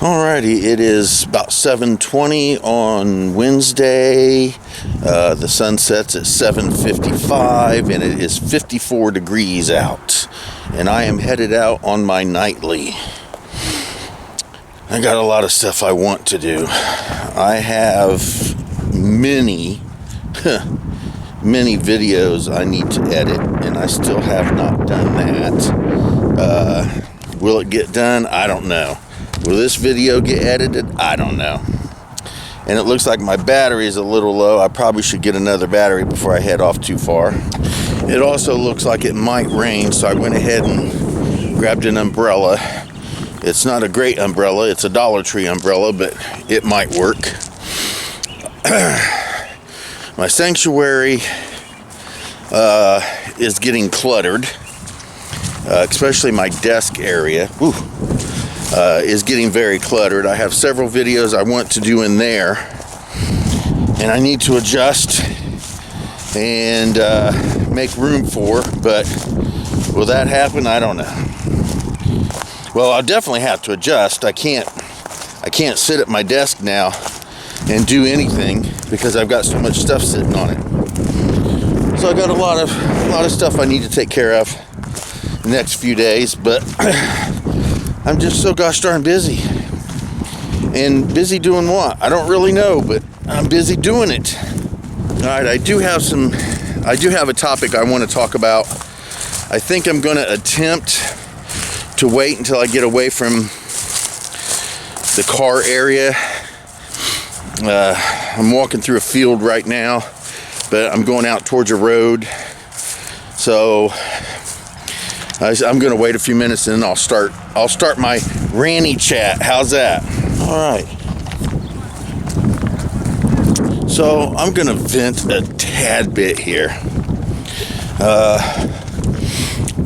Alrighty, it is about 7:20 on Wednesday. The sun sets at 7:55 and it is 54 degrees out. And I am headed out on my nightly. I got a lot of stuff I want to do. I have many videos I need to edit, and I still have not done that. Will it get done? I don't know. Will this video get edited? I don't know. And it looks like my battery is a little low. I probably should get another battery before I head off too far. It also looks like it might rain, so I went ahead and grabbed an umbrella. It's not a great umbrella. It's a Dollar Tree umbrella, but it might work. My sanctuary is getting cluttered, especially my desk area. Is getting very cluttered. I have several videos I want to do in there, and I need to adjust and make room for, but will that happen? I don't know. Well, I'll definitely have to adjust. I can't sit at my desk now and do anything because I've got so much stuff sitting on it. So I got a lot of stuff I need to take care of the next few days, but I'm just so gosh darn busy. And busy doing what? I don't really know, but I'm busy doing it. All right, I do have a topic I want to talk about. I think I'm going to attempt to wait until I get away from the car area. I'm walking through a field right now, but I'm going out towards a road. So I'm going to wait a few minutes and then I'll start my ranty chat. How's that? All right. So I'm going to vent a tad bit here.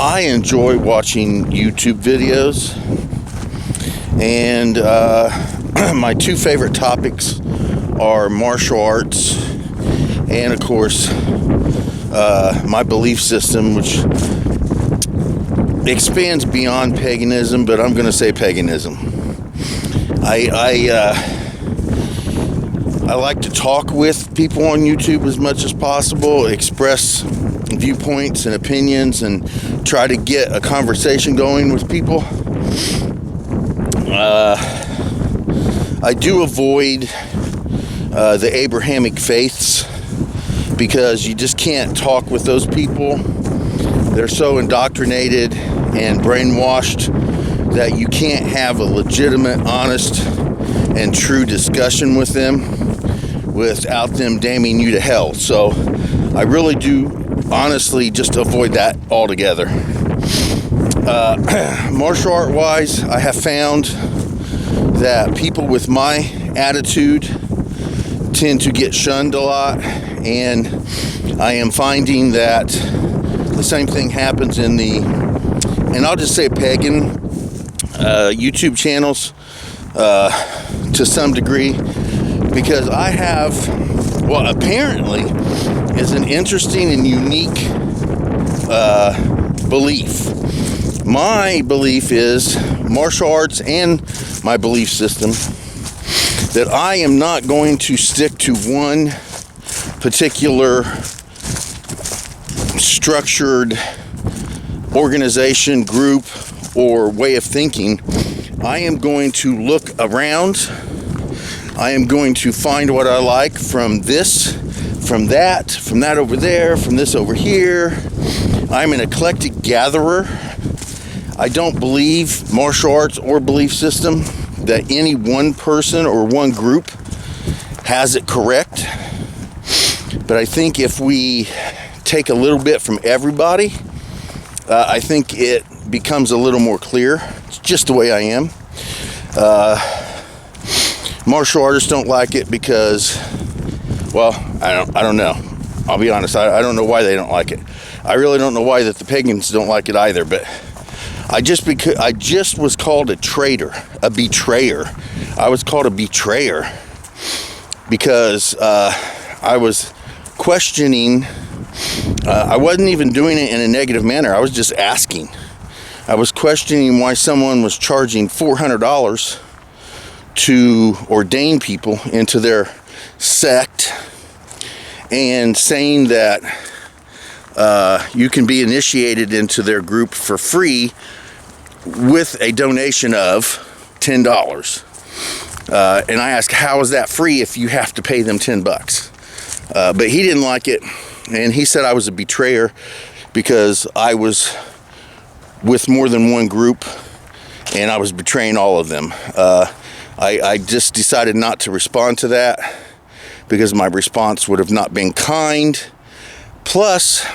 I enjoy watching YouTube videos, and my two favorite topics are martial arts and, of course, my belief system, which expands beyond paganism, but I'm going to say paganism. I like to talk with people on YouTube as much as possible, express viewpoints and opinions, and try to get a conversation going with people. I do avoid the Abrahamic faiths because you just can't talk with those people. They're so indoctrinated and brainwashed that you can't have a legitimate, honest, and true discussion with them without them damning you to hell. So I really do honestly just avoid that altogether. Martial art wise, I have found that people with my attitude tend to get shunned a lot, and I am finding that the same thing happens in the, and I'll just say pagan YouTube channels to some degree, because I have what apparently is an interesting and unique belief. My belief is martial arts and my belief system that I am not going to stick to one particular structured organization, group, or way of thinking. I am going to look around. I am going to find what I like from this, from that over there, from this over here. I'm an eclectic gatherer. I don't believe martial arts or belief system that any one person or one group has it correct. But I think if we take a little bit from everybody, I think it becomes a little more clear. It's just the way I am. Martial artists don't like it because, well, I don't know. I'll be honest. I don't know why they don't like it. I really don't know why that the pagans don't like it either. But I just was called a traitor, a betrayer. I was called a betrayer because I was questioning. I wasn't even doing it in a negative manner. I was just asking. I was questioning why someone was charging $400 to ordain people into their sect, and saying that you can be initiated into their group for free with a donation of $10. And I asked, how is that free if you have to pay them $10? But he didn't like it, and he said I was a betrayer because I was with more than one group and I was betraying all of them. I just decided not to respond to that because my response would have not been kind. Plus,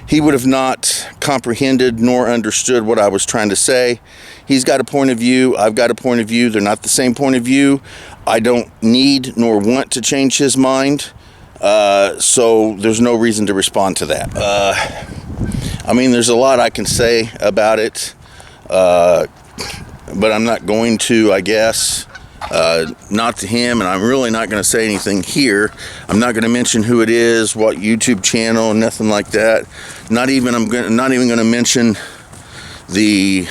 he would have not comprehended nor understood what I was trying to say. He's got a point of view. I've got a point of view. They're not the same point of view. I don't need nor want to change his mind. So there's no reason to respond to that. I mean, there's a lot I can say about it. But I'm not going to, I guess. Not to him, and I'm really not going to say anything here. I'm not going to mention who it is, what YouTube channel, nothing like that. Not even going to mention the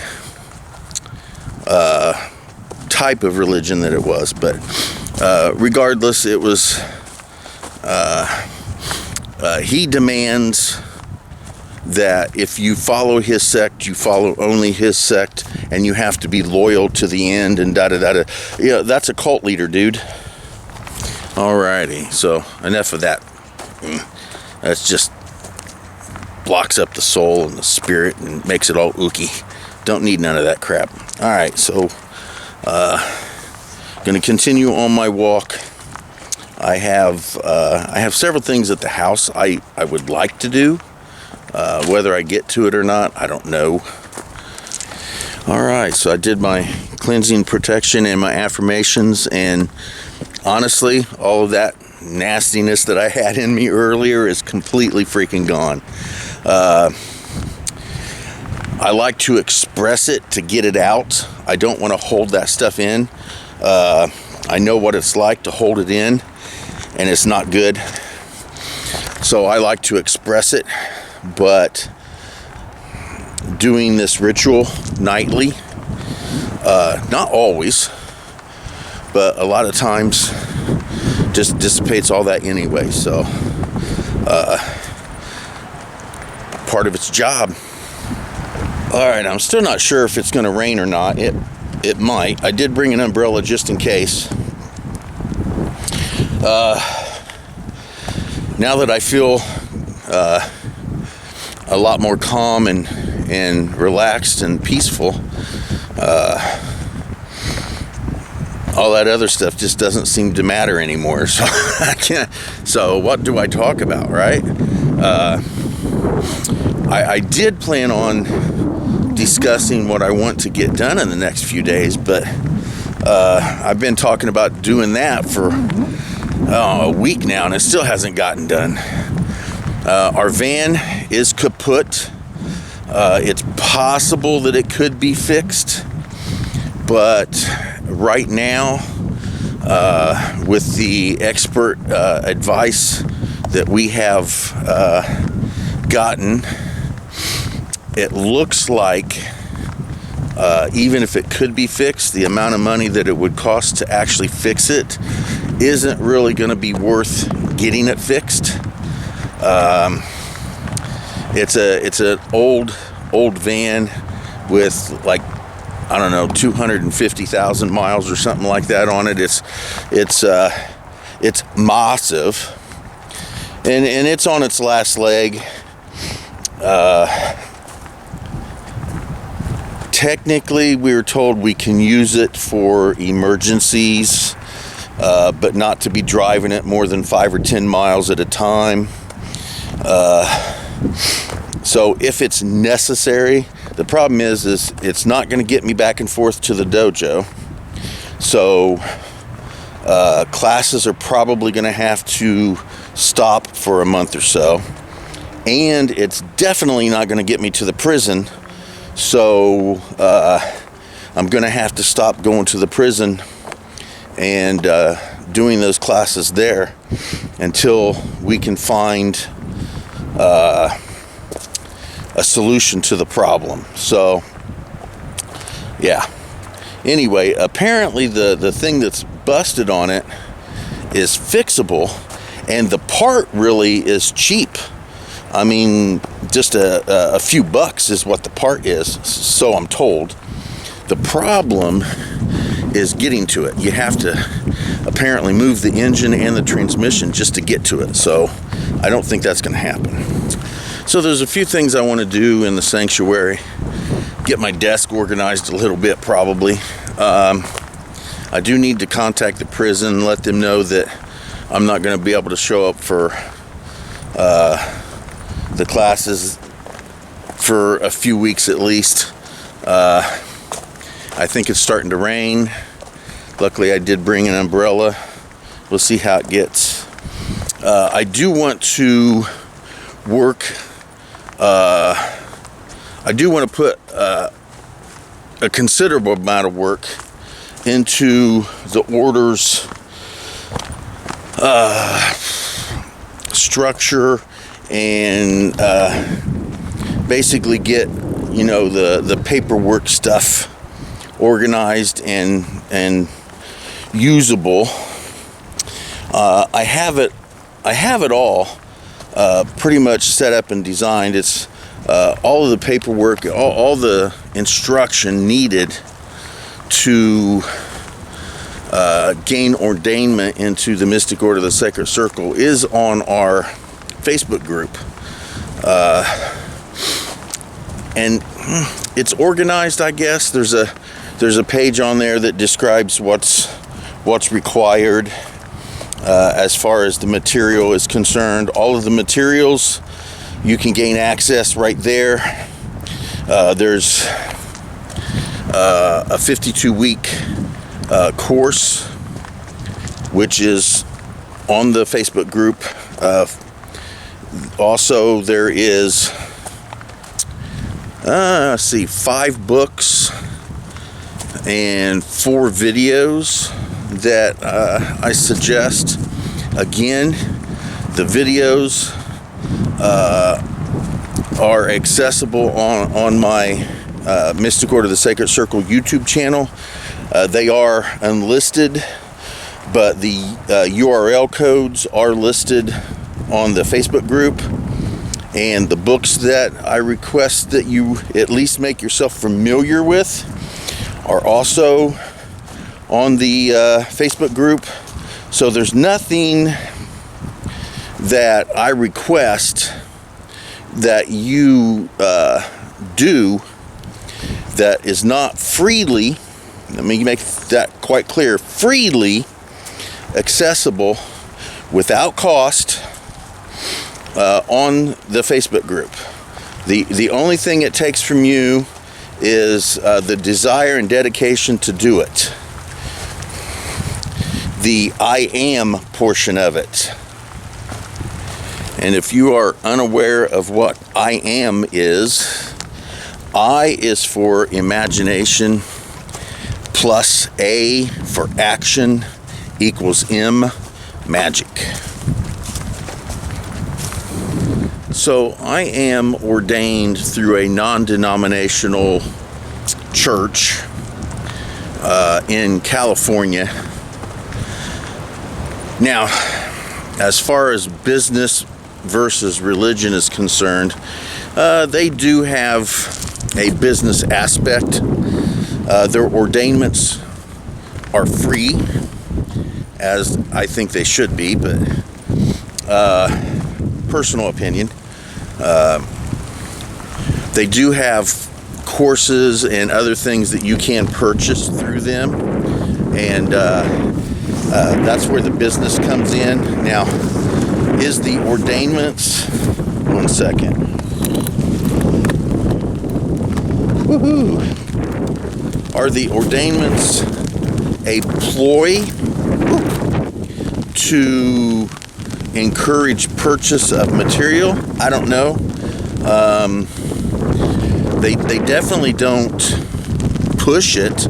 type of religion that it was. But regardless, it was. He demands that if you follow his sect, you follow only his sect, and you have to be loyal to the end, and da-da-da-da. Yeah, that's a cult leader, dude. Alrighty, so enough of that. That's just blocks up the soul and the spirit and makes it all ooky. Don't need none of that crap. Alright, so gonna continue on my walk. I have several things at the house I would like to do. Whether I get to it or not, I don't know. Alright, so I did my cleansing protection and my affirmations, and honestly, all of that nastiness that I had in me earlier is completely freaking gone. I like to express it to get it out. I don't want to hold that stuff in. I know what it's like to hold it in, and it's not good. So I like to express it. But doing this ritual nightly, not always, but a lot of times just dissipates all that anyway. So part of its job. Alright, I'm still not sure if it's going to rain or not. It might. I did bring an umbrella just in case. Now that I feel a lot more calm and relaxed and peaceful, all that other stuff just doesn't seem to matter anymore. So I can't. So what do I talk about, right? I did plan on discussing what I want to get done in the next few days, but I've been talking about doing that for a week now, and it still hasn't gotten done. Our van is kaput. It's possible that it could be fixed, but right now, with the expert advice that we have gotten, it looks like even if it could be fixed, the amount of money that it would cost to actually fix it isn't really going to be worth getting it fixed. It's an old van with, like, I don't know, 250,000 miles or something like that on it. It's massive, and it's on its last leg. Technically, we were told we can use it for emergencies, but not to be driving it more than 5 or 10 miles at a time. So if it's necessary, the problem is it's not going to get me back and forth to the dojo. So classes are probably going to have to stop for a month or so. And it's definitely not going to get me to the prison. So I'm going to have to stop going to the prison and doing those classes there until we can find a solution to the problem. So yeah, Anyway, apparently the thing that's busted on it is fixable, and the part really is cheap. I mean, just a few bucks is what the part is, so I'm told. The problem is getting to it. You have to apparently move the engine and the transmission just to get to it, so I don't think that's going to happen. So there's a few things I want to do in the sanctuary. Get my desk organized a little bit, probably. I do need to contact the prison, let them know that I'm not going to be able to show up for the classes for a few weeks at least. I think it's starting to rain. Luckily, I did bring an umbrella. We'll see how it gets. I do want to work. I do want to put a considerable amount of work into the order's structure, and basically get, you know, the paperwork stuff organized and usable. I have it all pretty much set up and designed. It's all of the paperwork, all the instruction needed to gain ordainment into the Mystic Order of the Sacred Circle is on our Facebook group. And it's organized, I guess. There's a page on there that describes what's required as far as the material is concerned. All of the materials, you can gain access right there. There's a 52-week course, which is on the Facebook group. Also, there is, 5 books and 4 videos that I suggest. Again, the videos are accessible on my Mystic Order of the Sacred Circle YouTube channel. They are unlisted, but the URL codes are listed on the Facebook group. And the books that I request that you at least make yourself familiar with are also on the Facebook group. So there's nothing that I request that you do that is not freely, let me make that quite clear, freely accessible without cost on the Facebook group. The only thing it takes from you is the desire and dedication to do it. The I am portion of it. And if you are unaware of what I am is, I is for imagination, plus A for action equals M, magic. So I am ordained through a non-denominational church in California. Now, as far as business versus religion is concerned, they do have a business aspect. Their ordainments are free, as I think they should be, but personal opinion. They do have courses and other things that you can purchase through them, and that's where the business comes in. Now, is the ordainments, one second. Woohoo! Are the ordainments a ploy to encourage purchase of material? I don't know. They definitely don't push it.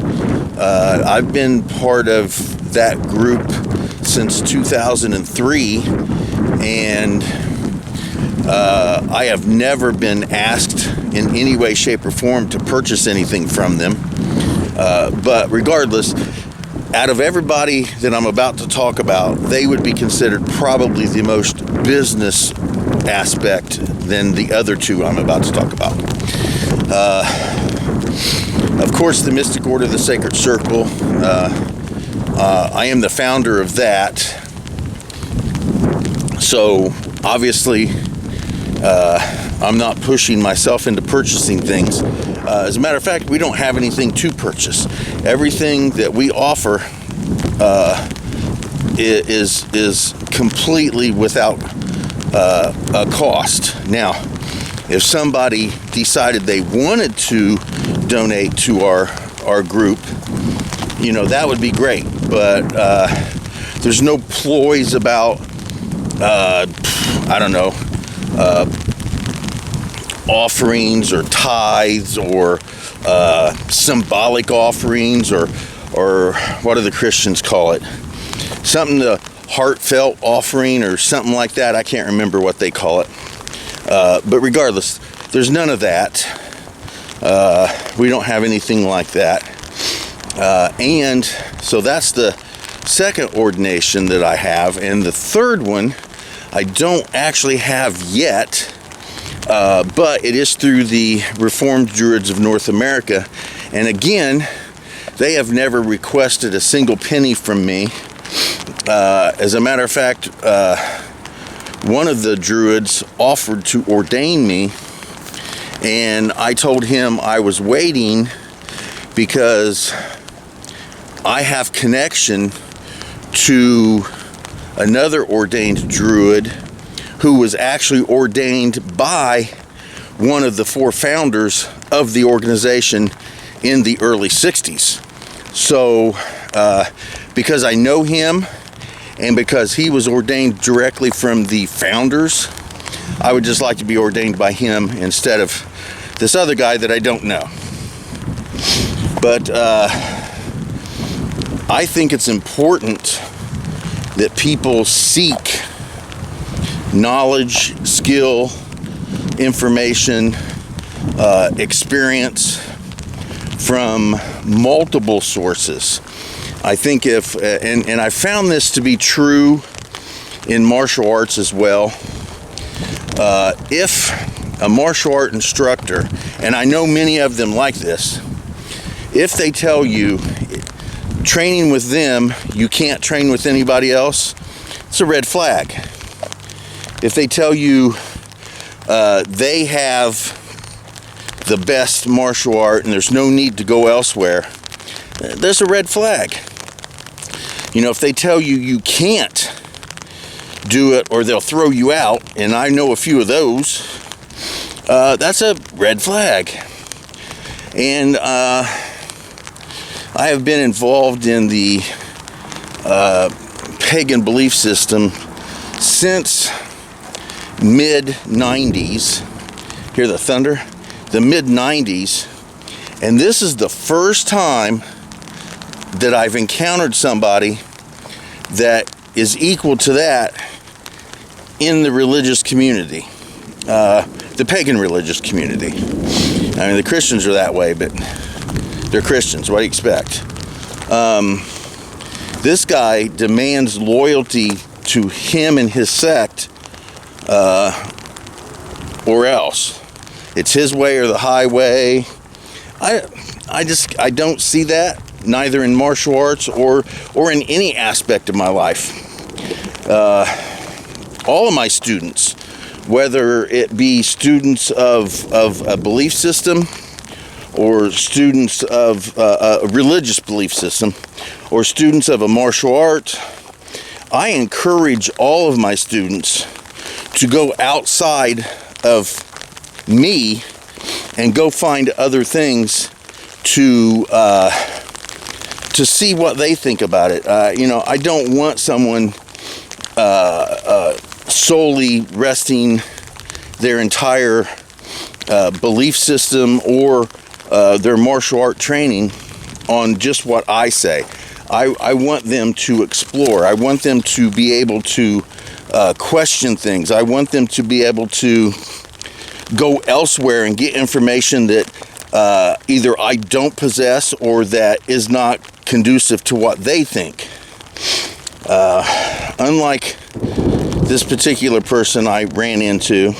I've been part of that group since 2003, and I have never been asked in any way, shape, or form to purchase anything from them. But regardless, out of everybody that I'm about to talk about, they would be considered probably the most business aspect than the other two I'm about to talk about. Of course, the Mystic Order of the Sacred Circle. I am the founder of that. So, obviously, I'm not pushing myself into purchasing things. As a matter of fact, we don't have anything to purchase. Everything that we offer is completely without a cost. Now, if somebody decided they wanted to donate to our group, you know, that would be great. But there's no ploys about, I don't know, offerings or tithes or symbolic offerings or what do the Christians call it? Something, the heartfelt offering or something like that. I can't remember what they call it. But regardless, there's none of that. We don't have anything like that. And so that's the second ordination that I have. And the third one I don't actually have yet. But it is through the Reformed Druids of North America. And again, they have never requested a single penny from me. As a matter of fact, one of the Druids offered to ordain me, and I told him I was waiting because I have connection to another ordained Druid who was actually ordained by one of the four founders of the organization in the early 60s. So, because I know him and because he was ordained directly from the founders, I would just like to be ordained by him instead of this other guy that I don't know. But I think it's important that people seek knowledge, skill, information, experience from multiple sources. I think if, and I found this to be true in martial arts as well, if a martial art instructor, and I know many of them like this, if they tell you training with them, you can't train with anybody else, it's a red flag. If they tell you they have the best martial art and there's no need to go elsewhere, there's a red flag. You know, if they tell you you can't do it or they'll throw you out, and I know a few of those, that's a red flag. And I have been involved in the pagan belief system since mid-90s. Hear the thunder? The mid-90s. And this is the first time that I've encountered somebody that is equal to that in the religious community. The pagan religious community. I mean, the Christians are that way, but they're Christians. What do you expect? This guy demands loyalty to him and his sect, or else. It's his way or the highway. I don't see that, neither in martial arts or in any aspect of my life. All of my students, whether it be students of a belief system or students of a religious belief system or students of a martial art, I encourage all of my students to go outside of me and go find other things to see what they think about it. You know, I don't want someone solely resting their entire belief system or their martial art training on just what I say. I want them to explore. I want them to be able to question things. I want them to be able to go elsewhere and get information that either I don't possess or that is not conducive to what they think. Unlike this particular person I ran into,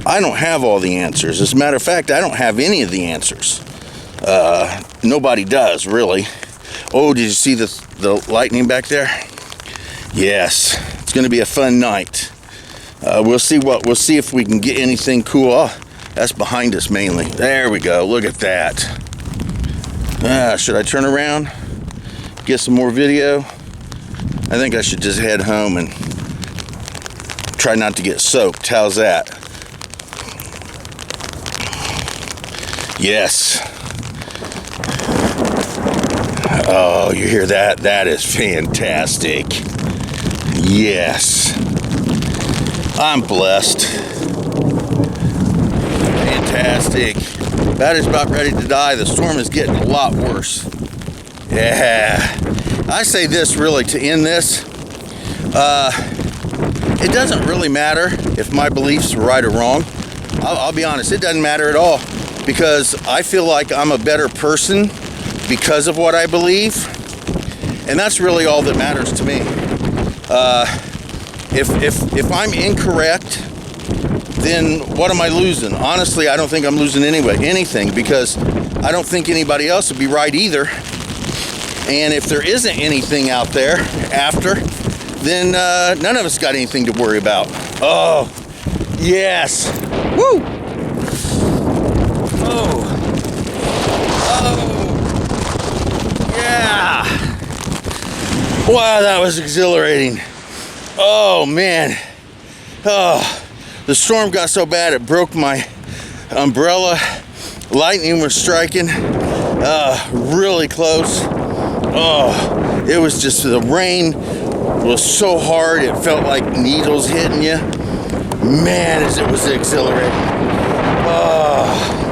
I don't have all the answers. As a matter of fact, I don't have any of the answers. Nobody does, really. Oh, did you see the lightning back there? Yes, it's going to be a fun night. We'll see if we can get anything cool. Oh, that's behind us mainly. There we go. Look at that. Should I turn around? Get some more video? I think I should just head home and try not to get soaked. How's that? Yes. Oh, you hear that? That is fantastic. Yes. I'm blessed. Fantastic. Battery's about ready to die. The storm is getting a lot worse. Yeah. I say this really to end this. It doesn't really matter if my beliefs are right or wrong. I'll be honest, it doesn't matter at all, because I feel like I'm a better person because of what I believe, and that's really all that matters to me. If I'm incorrect, then what am I losing? Honestly, I don't think I'm losing anything, because I don't think anybody else would be right either. And if there isn't anything out there after, then none of us got anything to worry about. Oh, yes. Woo! Oh. Oh. Yeah. Wow, that was exhilarating. Oh, man. Oh, the storm got so bad it broke my umbrella. Lightning was striking really close. Oh, it was just, the rain was so hard, it felt like needles hitting you. Man, it was exhilarating. Oh.